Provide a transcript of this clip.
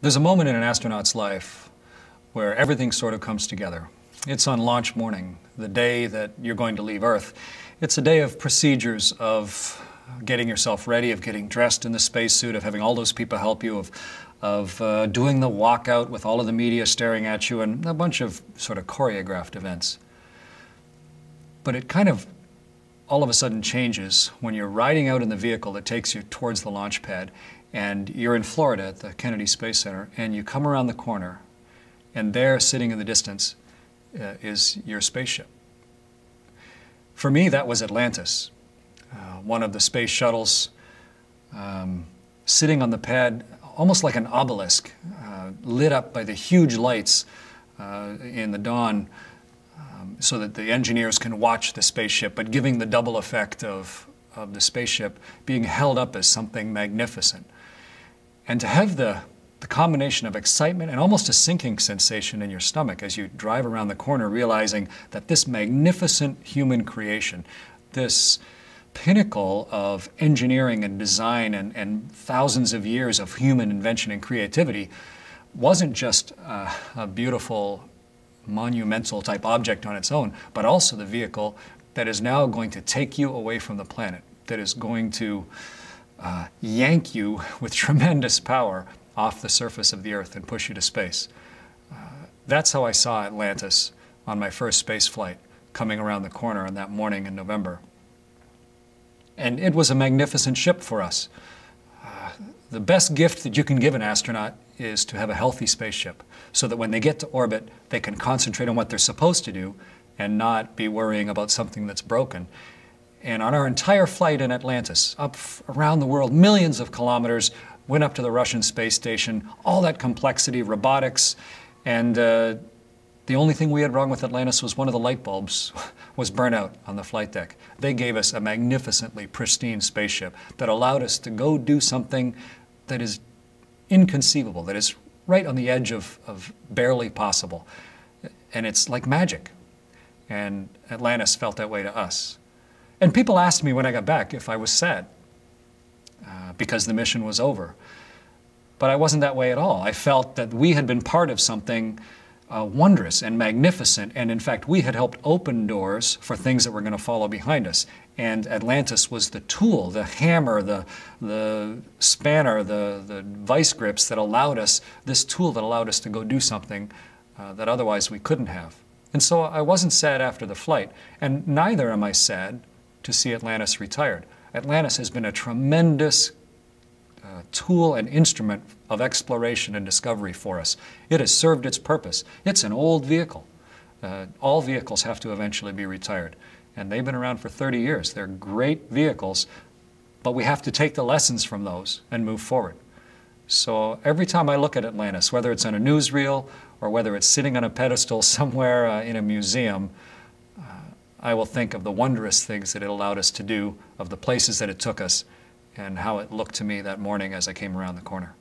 There's a moment in an astronaut's life where everything sort of comes together. It's on launch morning, the day that you're going to leave Earth. It's a day of procedures, of getting yourself ready, of getting dressed in the spacesuit, of having all those people help you, of doing the walkout with all of the media staring at you, and a bunch of sort of choreographed events. But it kind of all of a sudden changes when you're riding out in the vehicle that takes you towards the launch pad, and you're in Florida at the Kennedy Space Center, and you come around the corner, and there, sitting in the distance, is your spaceship. For me, that was Atlantis, one of the space shuttles, sitting on the pad, almost like an obelisk, lit up by the huge lights in the dawn, so that the engineers can watch the spaceship, but giving the double effect of the spaceship being held up as something magnificent. And to have the combination of excitement and almost a sinking sensation in your stomach as you drive around the corner, realizing that this magnificent human creation, this pinnacle of engineering and design and thousands of years of human invention and creativity, wasn't just a beautiful, monumental type object on its own, but also the vehicle that is now going to take you away from the planet, that is going to yank you with tremendous power off the surface of the Earth and push you to space. That's how I saw Atlantis on my first space flight, coming around the corner on that morning in November. And it was a magnificent ship for us. The best gift that you can give an astronaut is to have a healthy spaceship, so that when they get to orbit, they can concentrate on what they're supposed to do and not be worrying about something that's broken. And on our entire flight in Atlantis, up around the world, millions of kilometers, went up to the Russian space station, all that complexity, robotics, and the only thing we had wrong with Atlantis was one of the light bulbs was burnt out on the flight deck. They gave us a magnificently pristine spaceship that allowed us to go do something that is inconceivable, that is right on the edge of barely possible. And it's like magic. And Atlantis felt that way to us. And people asked me when I got back if I was sad because the mission was over. But I wasn't that way at all. I felt that we had been part of something wondrous and magnificent, and in fact we had helped open doors for things that were going to follow behind us. And Atlantis was the tool, the hammer, the spanner, the vice grips that allowed us, this tool that allowed us to go do something that otherwise we couldn't have. And so I wasn't sad after the flight, and neither am I sad to see Atlantis retired. Atlantis has been a tremendous tool and instrument of exploration and discovery for us. It has served its purpose. It's an old vehicle. All vehicles have to eventually be retired. And they've been around for 30 years. They're great vehicles, but we have to take the lessons from those and move forward. So every time I look at Atlantis, whether it's on a newsreel or whether it's sitting on a pedestal somewhere in a museum, I will think of the wondrous things that it allowed us to do, of the places that it took us, and how it looked to me that morning as I came around the corner.